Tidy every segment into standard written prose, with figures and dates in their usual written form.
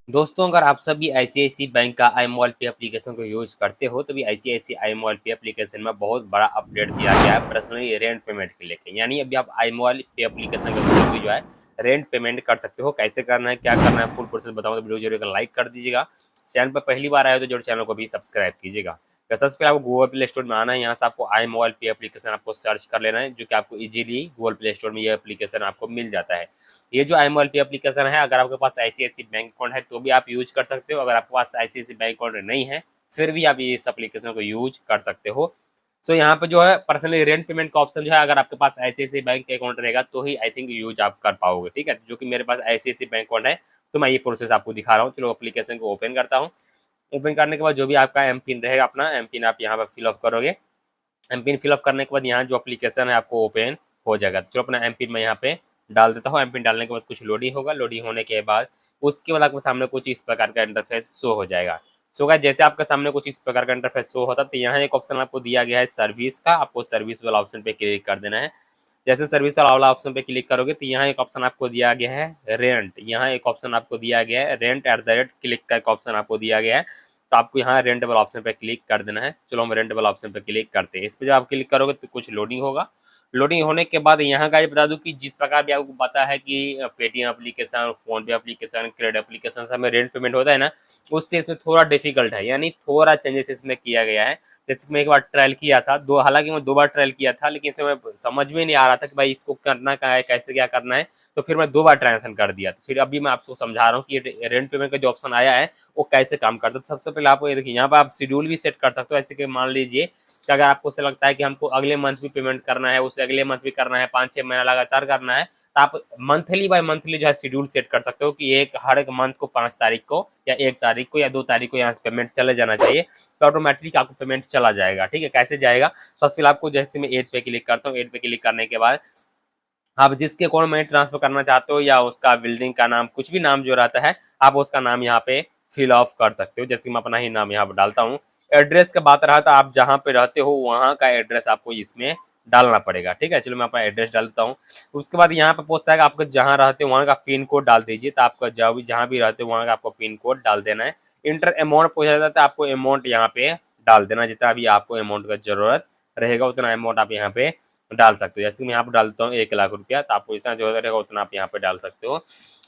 दोस्तों, अगर आप सभी आईसीआईसी बैंक का iMobile पे एप्लीकेशन को यूज करते हो, तो भी आईसीआईसी iMobile पे एप्लीकेशन में बहुत बड़ा अपडेट दिया गया है पर्सनली रेंट पेमेंट के लेके। यानी अभी आप iMobile पे एप्लीकेशन के थ्रू भी जो है रेंट पेमेंट कर सकते हो। कैसे करना है, क्या करना है, फुल प्रोसेस बताऊंगा, तो वीडियो जरूर लाइक कर दीजिएगा। चैनल पर पहली बार आए हो तो जरूर चैनल को भी सब्सक्राइब कीजिएगा। तो सबसे पहले आपको गूगल प्ले स्टोर में आना है। यहाँ से आपको iMobile पे एप्लीकेशन आपको सर्च कर लेना है, जो कि आपको इजीली गूगल प्ले स्टोर में ये एप्लीकेशन आपको मिल जाता है। ये जो iMobile पे एप्लीकेशन है, अगर आपके पास आईसीआईसी बैंक अकाउंट है तो भी आप यूज कर सकते हो। अगर आपके पास आईसीआईसी बैंक अकाउंट नहीं है फिर भी आप इस एप्लीकेशन को यूज कर सकते हो। सो यहाँ पे जो है पर्सनली रेंट पेमेंट का ऑप्शन जो है, अगर आपके पास आईसीआईसी बैंक अकाउंट रहेगा तो ही आई थिंक यूज आप कर पाओगे। ठीक है, जो कि मेरे पास आईसीआईसी बैंक अकाउंट है, तो मैं ये प्रोसेस आपको दिखा रहा हूँ। चलो एप्लीकेशन को ओपन करता हूँ। ओपन करने के बाद जो भी आपका एम पिन रहेगा, अपना एम पिन आप यहाँ पर फिलअप करोगे। एम पिन फिलअप करने के बाद यहाँ जो एप्लीकेशन है आपको ओपन हो जाएगा। चलो अपना एम पिन मैं यहाँ पे डाल देता हूँ। एम पिन डालने के बाद कुछ लोडिंग होगा। लोडिंग होने के बाद उसके बाद आपके सामने कुछ इस प्रकार का इंटरफेस शो हो जाएगा। सो गाइस, जैसे आपके सामने कुछ इस प्रकार का इंटरफेस शो होता है, तो यहाँ एक ऑप्शन आपको दिया गया है सर्विस का। आपको सर्विस वाला ऑप्शन पे क्लिक कर देना है। जैसे सर्विस वाला ऑप्शन पे क्लिक करोगे तो यहाँ एक ऑप्शन आपको दिया गया है रेंट। यहाँ एक ऑप्शन आपको दिया गया है rent at the rate click का एक ऑप्शन आपको दिया गया है। तो आपको यहाँ रेंट वाला ऑप्शन पे क्लिक कर देना है। चलो हम रेंट वाला ऑप्शन पे क्लिक करते हैं। इस पर जब आप क्लिक करोगे तो कुछ लोडिंग होगा। लोडिंग होने के बाद यहाँ का ये बता दूं कि जिस प्रकार भी आपको पता है कि पेटीएम एप्लीकेशन, फोन पे एप्लीकेशन, क्रेडिट एप्लीकेशन से हमें रेंट पेमेंट होता है ना, उससे इसमें थोड़ा डिफिकल्ट है। यानी थोड़ा चेंजेस इसमें किया गया है। जैसे कि मैं एक बार ट्रायल किया था, हालांकि मैं 2 बार ट्रायल किया था, लेकिन इसमें समझ में नहीं आ रहा था कि भाई इसको करना क्या है, कैसे क्या करना है। तो फिर मैं 2 बार ट्रांजेक्शन कर दिया। तो फिर अभी मैं आपको समझा रहा हूँ कि ये रेंट पेमेंट का जो ऑप्शन आया है वो कैसे काम करता है। सबसे पहले आपको ये देखिए, यहाँ पर आप शेड्यूल भी सेट कर सकते हो। ऐसे कि मान लीजिए कि अगर आपको से लगता है कि हमको अगले मंथ भी पेमेंट करना है, उससे अगले मंथ भी करना है, 5-6 महीना लगातार करना है, तो आप मंथली बाय मंथली जो है शेड्यूल सेट कर सकते हो कि हर एक मंथ को 5 तारीख को या 1 तारीख को या 2 तारीख को यहाँ से पेमेंट चले जाना चाहिए। तो ऑटोमेटिक आपको पेमेंट चला जाएगा। ठीक है, कैसे जाएगा? सबसे पहले आपको, जैसे मैं एड पे क्लिक करता हूँ, एड पे क्लिक करने के बाद आप जिसके अकाउंट में ट्रांसफर करना चाहते हो या उसका बिल्डिंग का नाम, कुछ भी नाम जो रहता है, आप उसका नाम यहाँ पे फिल ऑफ कर सकते हो। जैसे मैं अपना ही नाम यहाँ पर डालता हूँ। एड्रेस का बात रहा था, आप जहाँ पे रहते हो वहाँ का एड्रेस आपको इसमें डालना पड़ेगा। ठीक है, चलो मैं अपना एड्रेस डालता हूँ। उसके बाद यहाँ पे पूछता है कि आपको जहाँ रहते हो वहाँ का पिन कोड डाल दीजिए। तो आपका जहाँ भी रहते हो वहाँ का आपको पिन कोड डाल देना है। इंटर अमाउंट पूछा जाता है, तो आपको अमाउंट यहाँ पे डाल देना। जितना भी आपको अमाउंट का जरूरत रहेगा उतना अमाउंट आप यहाँ पे डाल सकते हो। जैसे मैं यहाँ पे डालता हूँ 1 लाख रुपया, तो आपको जितना जो रहेगा उतना आप यहाँ पे डाल सकते हो।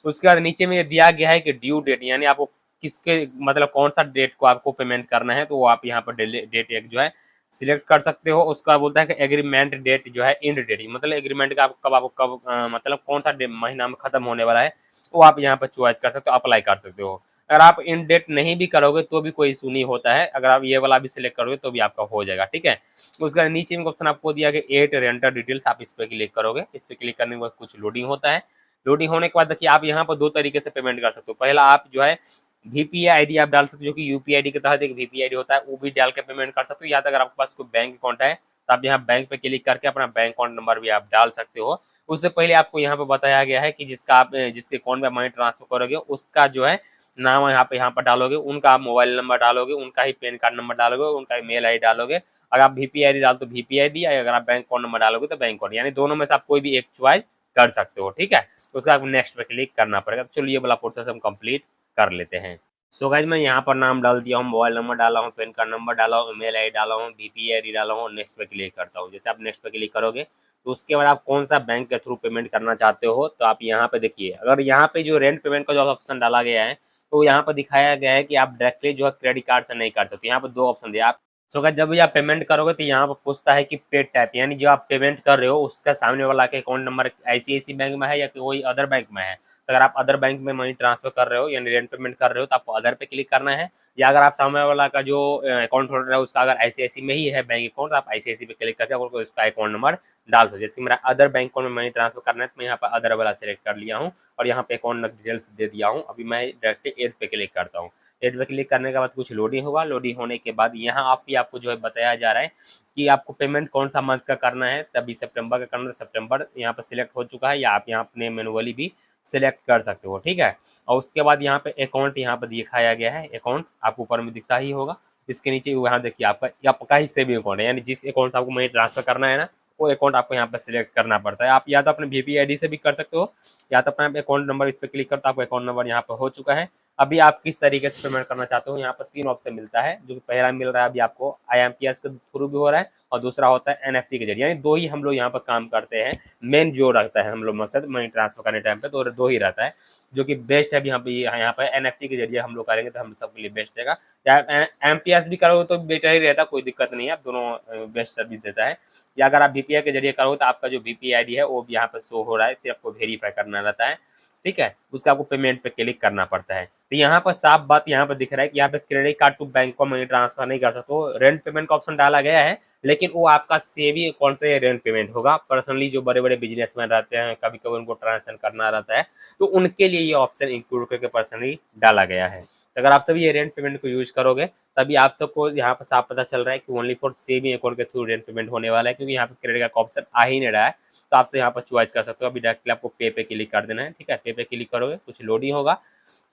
उसके बाद नीचे में दिया गया है कि ड्यू डेट, यानी आपको किसके मतलब कौन सा डेट को आपको पेमेंट करना है, तो वो आप यहाँ पर डेट एक जो है सिलेक्ट कर सकते हो। उसका बोलता है कि एग्रीमेंट डेट जो है एंड डेट, मतलब एग्रीमेंट का आपको कब मतलब कौन सा महीना में खत्म होने वाला है, वो आप यहाँ पर चॉइस कर सकते हो, अप्लाई कर सकते हो। अगर आप इन डेट नहीं भी करोगे तो भी कोई इशू नहीं होता है। अगर आप ये वाला भी सिलेक्ट करोगे तो भी आपका हो जाएगा। ठीक है, उसका नीचे में ऑप्शन आपको दिया गया एट रेंटर डिटेल्स, आप इस पर क्लिक करोगे। इस पर क्लिक करने के बाद कुछ लोडिंग होता है। लोडिंग होने के बाद देखिए, आप यहाँ पर 2 तरीके से पेमेंट कर सकते हो। पहला, आप जो है वीपीआई आईडी आप डाल सकते हो, जो कि यूपीआई आईडी के तहत एक वीपीआई आईडी होता है, वो भी डाल के पेमेंट कर सकते हो। या तो अगर आपके पास कोई बैंक अकाउंट है तो आप यहाँ बैंक पे क्लिक करके अपना बैंक अकाउंट नंबर भी आप डाल सकते हो। उससे पहले आपको यहाँ पे बताया गया है कि जिसके अकाउंट में मनी ट्रांसफर करोगे उसका जो है नाम यहाँ पर डालोगे, उनका आप मोबाइल नंबर डालोगे, उनका ही पैन कार्ड नंबर डालोगे, उनका मेल आई डालोगे। अगर आप वीपीआई डालो तो वीपीआई, अगर आप बैंक अकाउंट नंबर डालोगे तो बैंक अकाउंट, यानी दोनों में से आप कोई भी एक चॉइस कर सकते हो। ठीक है, उसका आपको नेक्स्ट पे क्लिक करना पड़ेगा। चलो ये वाला प्रोसेस हम कंप्लीट कर लेते हैं। सो गाइज, मैं यहाँ पर नाम डाल दिया हूँ, मोबाइल नंबर डाला हूँ, पैन कार्ड नंबर डाला हूँ, मेल आई डाला हूँ, वीपीआई आईडी डाला हूँ, नेक्स्ट पे क्लिक करता हूँ। जैसे आप नेक्स्ट पे क्लिक करोगे तो उसके बाद आप कौन सा बैंक के थ्रू पेमेंट करना चाहते हो, तो आप यहाँ पे देखिए, अगर यहाँ पे जो रेंट पेमेंट का जो ऑप्शन डाला गया है, तो यहाँ पर दिखाया गया है कि आप डायरेक्टली जो है क्रेडिट कार्ड से नहीं कर सकते। यहाँ पर 2 ऑप्शन दिया आप। सो गाइस, जब भी आप पेमेंट करोगे तो यहाँ पर पूछता है कि पेड टाइप, यानी जो आप पेमेंट कर रहे हो उसका सामने वाला के अकाउंट नंबर आईसीआईसी बैंक में है या कोई अदर बैंक में है। तो अगर आप अदर बैंक में मनी ट्रांसफर कर रहे हो यानी रेंट पेमेंट कर रहे हो तो आपको अदर पे क्लिक करना है। या अगर आप सामने वाला का जो अकाउंट होल्डर है उसका अगर आईसीआईसी में ही है बैंक अकाउंट, तो आप आईसीआईसी पे क्लिक करके उसका अकाउंट नंबर डाल सकते। जैसे मेरा अदर बैंक अकाउंट में मनी ट्रांसफर करना है तो मैं यहाँ पर अदर वाला सेलेक्ट कर लिया हूँ और यहाँ पे अकाउंट डिटेल्स दे दिया हूँ। अभी मैं डायरेक्टली एड पे क्लिक करता हूँ। एड पे क्लिक करने के बाद कुछ लोडिंग होगा। लोडिंग होने के बाद यहाँ आपको जो है बताया जा रहा है कि आपको पेमेंट कौन सा मंथ का करना है। तभी सितंबर का करना है, सितंबर यहाँ पर सिलेक्ट हो चुका है, या आप यहाँ अपने मैनुअली भी सिलेक्ट कर सकते हो। ठीक है, और उसके बाद यहाँ पे अकाउंट यहाँ पर दिखाया गया है। अकाउंट आपको ऊपर में दिखता ही होगा। इसके नीचे यहाँ देखिए आपका ही सेविंग अकाउंट है, यानी जिस अकाउंट से आपको मनी ट्रांसफर करना है ना, वो अकाउंट आपको यहाँ पर सिलेक्ट करना पड़ता है। आप या तो अपने वीपीआई आईडी से भी कर सकते हो, या तो अपना अकाउंट नंबर इस पर क्लिक करते हो, आपका अकाउंट नंबर यहाँ पर हो चुका है। अभी आप किस तरीके से पेमेंट करना चाहते हो, यहाँ पर 3 ऑप्शन मिलता है, जो कि पहला मिल रहा है अभी आपको आईएमपीएस के थ्रू भी हो रहा है, और दूसरा होता है एनएफटी के जरिए। यानी 2 ही हम लोग यहाँ पर काम करते हैं, मेन जो रहता है हम लोग मकसद मनी ट्रांसफर करने टाइम पे, तो 2 ही रहता है, जो कि बेस्ट है। अभी यहाँ पे एनएफटी के जरिए हम लोग करेंगे तो हम सबके लिए बेस्ट रहेगा। या एमपीएस भी करोगे तो बेटर ही रहता, कोई दिक्कत नहीं है, दोनों बेस्ट सर्विस देता है। या अगर आप बीपीआई के जरिए करोगे तो आपका जो बीपीआई आईडी है वो भी यहाँ पे शो हो रहा है, सिर्फ आपको वेरीफाई करना रहता है, ठीक है। उसका आपको पेमेंट पे क्लिक करना पड़ता है। तो यहाँ पर साफ बात यहाँ पर दिख रहा है कि यहाँ पे क्रेडिट कार्ड टू बैंक को मनी ट्रांसफर नहीं कर सकते हो। रेंट पेमेंट का ऑप्शन डाला गया है, लेकिन वो आपका सेविंग अकाउंट से रेंट पेमेंट होगा। पर्सनली जो बड़े बड़े बिजनेसमैन रहते हैं, कभी कभी उनको ट्रांजेक्शन करना रहता है, तो उनके लिए ये ऑप्शन इंक्लूड करके पर्सनली डाला गया है। तो अगर आप सभी ये रेंट पेमेंट को यूज करोगे तभी आप सबको यहाँ पर साफ पता चल रहा है कि ओनली फॉर सेविंग अकाउंट के थ्रू रेंट पेमेंट होने वाला है, क्योंकि यहाँ पे क्रेडिट कार्ड का ऑप्शन आ ही नहीं रहा है। तो आपसे यहाँ पर चॉइस कर सकते हो। अभी डायरेक्टली आपको पे क्लिक कर देना है, ठीक है। पे क्लिक करोगे, कुछ लोडिंग होगा।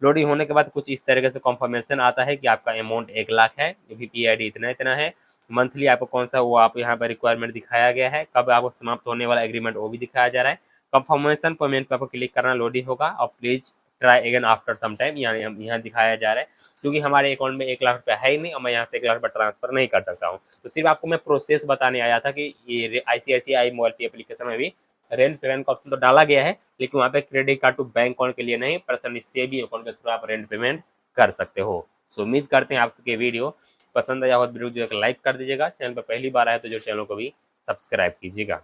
लोडिंग होने के बाद कुछ इस तरीके से कंफर्मेशन आता है कि आपका अमाउंट 1 लाख है, वीपीआईडी इतना इतना है, मंथली आपको कौन सा वो आप यहाँ पर रिक्वायरमेंट दिखाया गया है, कब आपको समाप्त होने वाला एग्रीमेंट वो भी दिखाया जा रहा है। कंफर्मेशन पेमेंट पर आपको क्लिक करना, लोडिंग होगा, और please try again after some time यहाँ दिखाया जा रहा है, क्योंकि हमारे अकाउंट में 1 लाख रुपया है ही नहीं और मैं यहाँ से 1 लाख रुपया ट्रांसफर नहीं कर सकता हूँ। तो सिर्फ आपको मैं प्रोसेस बताने आया था कि ये आईसीआईसीआई मोबाइल पे एप्लीकेशन में भी रेंट पेमेंट का ऑप्शन तो डाला गया है, लेकिन वहाँ पे credit card to bank account के लिए नहीं, पर्सनली सेविंग अकाउंट के थ्रू आप रेंट पेमेंट कर सकते हो। सो उम्मीद करते हैं आपके वीडियो पसंद आया हो, वीडियो जो लाइक कर दीजिएगा, चैनल पर पहली बार आए तो जो चैनल को भी सब्सक्राइब कीजिएगा।